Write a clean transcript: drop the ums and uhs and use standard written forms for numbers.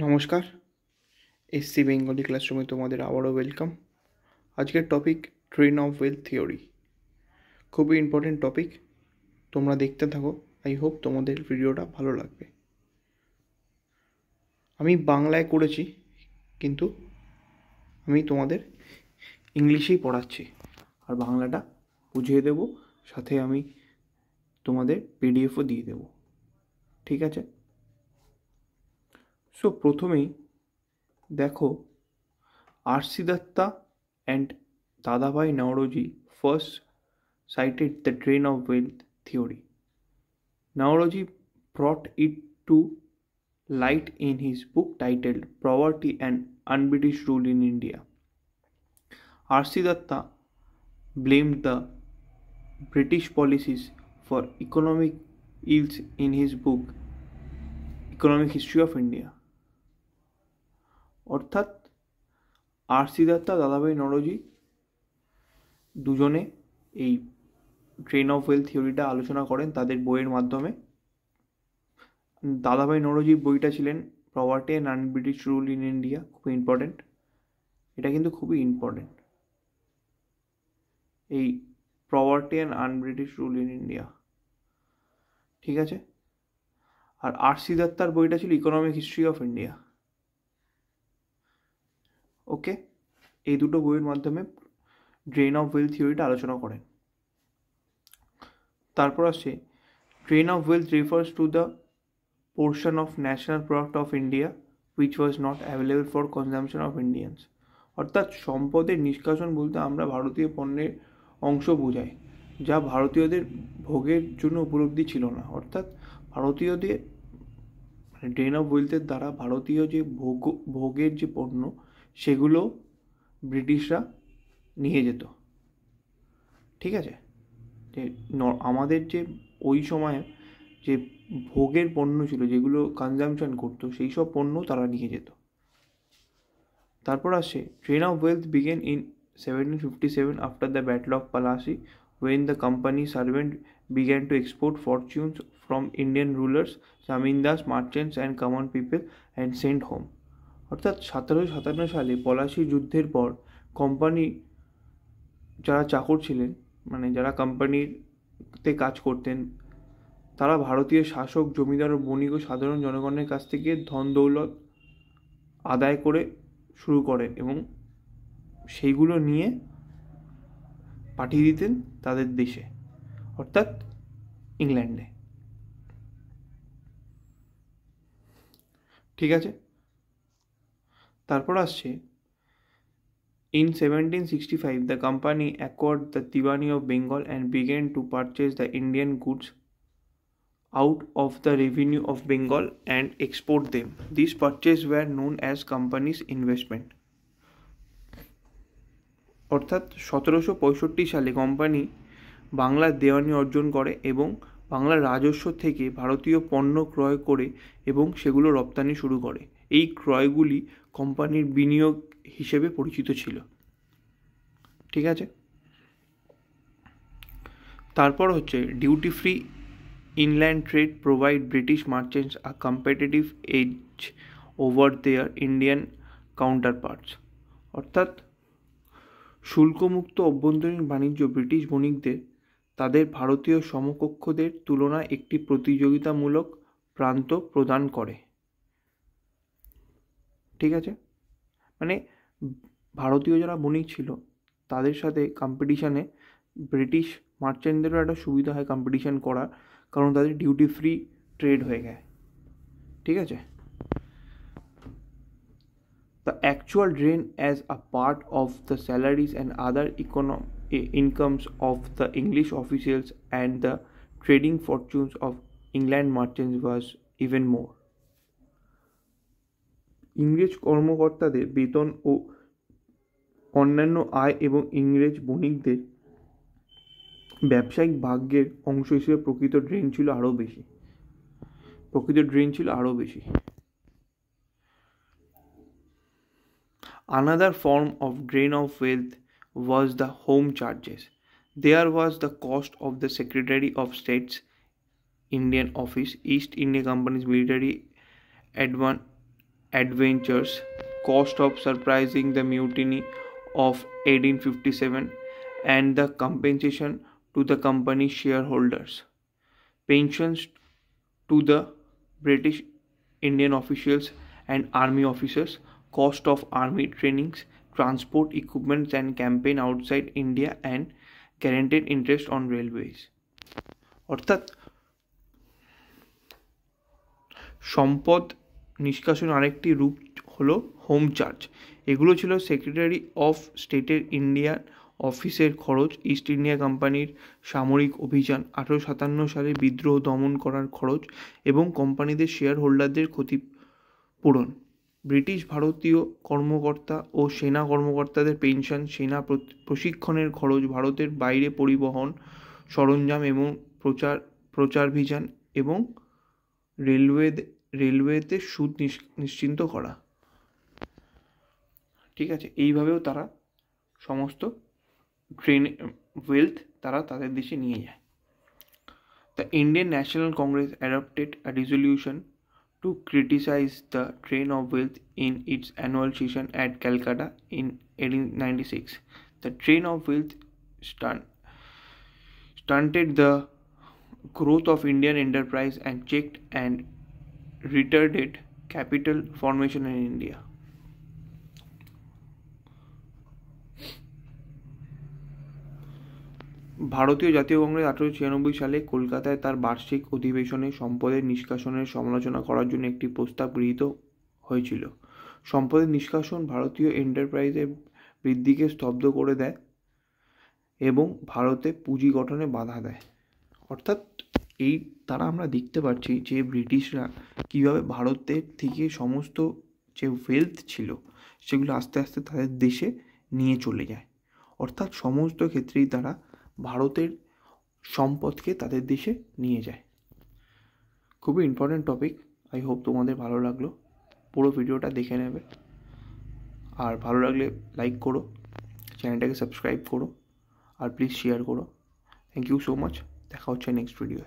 নমস্কার, SC Bengali ক্লাসরুমে তোমাদের আবারও ওয়েলকাম। আজকের topic train of wealth theory. খুবই ইম্পর্টেন্ট টপিক, তোমরা দেখতে থাকো। আই হোপ তোমাদের ভিডিওটা ভালো লাগবে। আমি বাংলায় করেছি, কিন্তু আমি তোমাদের ইংলিশেই পড়াচ্ছি, আর বাংলাটা বুঝিয়ে দেব, সাথে আমি তোমাদের পিডিএফও দিয়ে দেব। ঠিক আছে? সো প্রথমেই দেখো, R.C. Datta and Dadabhai Naoroji first cited the train of wealth theory. Naoroji brought it to light in his book titled Poverty and Un-British Rule in India. R.C. Datta blamed the British policies for economic ills in his book Economic History of India. অর্থাৎ R.C. Datta, দাদাভাই নওরোজি দুজনে এই train of wealth থিওরিটা আলোচনা করেন তাদের বইয়ের মাধ্যমে। দাদাভাই নওরোজির বইটা ছিলেন poverty and An British rule in India. খুবই ইম্পর্টেন্ট, এটা কিন্তু খুবই ইম্পর্টেন্ট, এই poverty and An British rule in India. ঠিক আছে? আর R.C. দাত্তার বইটা ছিল ইকোনমিক হিস্ট্রি অফ ইন্ডিয়া। ওকে, এই দুটো বইয়ের মাধ্যমে ট্রেন অফ ওয়েলথ থিওরিটা আলোচনা করেন। তারপর আসছে drain of wealth refers to the portion of national product of India which was not available for consumption of Indians. অর্থাৎ সম্পদের নিষ্কাশন বলতে আমরা ভারতীয় পণ্যের অংশ বোঝাই, যা ভারতীয়দের ভোগের জন্য উপলব্ধি ছিল না। অর্থাৎ ভারতীয়দের ট্রেন অফ ওয়েলথের দ্বারা ভারতীয় যে ভোগের যে পণ্য, সেগুলো ব্রিটিশরা নিয়ে যেত। ঠিক আছে? যে আমাদের যে ওই সময়ে যে ভোগের পণ্য ছিল, যেগুলো কনজামশন করতো, সেই সব পণ্য তারা নিয়ে যেত। তারপর আসে drain of wealth began in 1757 after the battle of Plassey, when the company servant began to export fortunes from Indian rulers, zamindars, merchants and common people and sent home. অর্থাৎ 1757 সালে পলাশি যুদ্ধের পর কোম্পানি যারা চাকর ছিলেন, মানে যারা কোম্পানিতে কাজ করতেন, তারা ভারতীয় শাসক, জমিদার ও বণিক ও সাধারণ জনগণের কাছ থেকে ধন দৌলত আদায় করে শুরু করেন এবং সেইগুলো নিয়ে পাঠিয়ে দিতেন তাদের দেশে, অর্থাৎ ইংল্যান্ডে। ঠিক আছে? তারপর আসছে in 1765 the company acquired the Diwani of Bengal and began to purchase the Indian goods out of the revenue of Bengal and export them. These purchases were known as company's investment. অর্থাৎ 1765 সালে company বাংলার দেওয়ানি অর্জন করে এবং বাংলার রাজস্ব থেকে ভারতীয় পণ্য ক্রয় করে এবং সেগুলো রপ্তানি শুরু করে। এই ক্রয়গুলি কোম্পানির বিনিয়োগ হিসেবে পরিচিত ছিল। ঠিক আছে? তারপর হচ্ছে duty free inland trade provide British merchants a competitive edge over their Indian counterparts. অর্থাৎ শুল্কমুক্ত অভ্যন্তরীণ বাণিজ্য ব্রিটিশ বণিকদের তাদের ভারতীয় সমকক্ষদের তুলনায় একটি প্রতিযোগিতামূলক প্রান্ত প্রদান করে। ঠিক আছে? মানে ভারতীয় যারা বণিক ছিল তাদের সাথে কম্পিটিশানে ব্রিটিশ মার্চেন্টদেরও একটা সুবিধা হয় কম্পিটিশান করার, কারণ তাদের ডিউটি ফ্রি ট্রেড হয়ে গেছে। ঠিক আছে? The actual drain as a part of the salaries and other incomes of the English officials and the trading fortunes of England merchants was even more. ইংরেজ কর্মকর্তাদের বেতন ও অন্যান্য আয় এবং ইংরেজ বণিকদের ব্যবসায়িক ভাগ্যের অংশ হিসেবে প্রকৃত ড্রেন ছিল আরও বেশি। Another form of drain of wealth was the home charges. There was the cost of the Secretary of State's Indian Office, East India Company's military adventures, cost of surprising the mutiny of 1857, and the compensation to the company shareholders, pensions to the British Indian officials and army officers, cost of army trainings, transport equipments and campaign outside India, and guaranteed interest on railways. অর্থাৎ সম্পদ নিষ্কাশন আরেকটি রূপ হলো home charge. এগুলো ছিল secretary of স্টেটের Indian অফিসের খরচ, ইস্ট ইন্ডিয়া কোম্পানির সামরিক অভিযান, 1857 সালে বিদ্রোহ দমন করার খরচ এবং কোম্পানিদের শেয়ার হোল্ডারদের ক্ষতিপূরণ, ব্রিটিশ ভারতীয় কর্মকর্তা ও সেনা কর্মকর্তাদের পেনশন, সেনা প্রশিক্ষণের খরচ, ভারতের বাইরে পরিবহন সরঞ্জাম এবং প্রচারাভিযান এবং রেলওয়েতে সুদ নিশ্চিন্ত করা। ঠিক আছে, এইভাবেও তারা সমস্ত ওয়েলথ তারা তাদের দেশে নিয়ে যায়। The Indian national Congress adopted a resolution to criticize the train of wealth in its annual session at Calcutta in 1896. The train of wealth stunted the growth of Indian enterprise and checked and retarded capital formation in India. ভারতীয় জাতীয় কংগ্রেস 1896 সালে কলকাতায় তার বার্ষিক অধিবেশনে সম্পদের নিষ্কাশনের সমালোচনা করার জন্য একটি প্রস্তাব গৃহীত হয়েছিল। সম্পদের নিষ্কাশন ভারতীয় এন্টারপ্রাইজের বৃদ্ধিকে স্তব্ধ করে দেয় এবং ভারতে পুঁজি গঠনে বাধা দেয়। অর্থাৎ এই তারা আমরা দেখতে পাচ্ছি যে ব্রিটিশরা কীভাবে ভারতের থেকে সমস্ত যে ওয়েলথ ছিল সেগুলো আস্তে আস্তে তাদের দেশে নিয়ে চলে যায়। অর্থাৎ সমস্ত ক্ষেত্রেই তারা ভারতের সম্পদকে তাদের দেশে নিয়ে যায়। খুবই ইম্পর্ট্যান্ট টপিক। আই হোপ তোমাদের ভালো লাগলো। পুরো ভিডিওটা দেখে নেবে, আর ভালো লাগলে লাইক করো, চ্যানেলটাকে সাবস্ক্রাইব করো, আর প্লিজ শেয়ার করো। Thank you so much. দেখা হচ্ছে নেক্সট ভিডিওয়।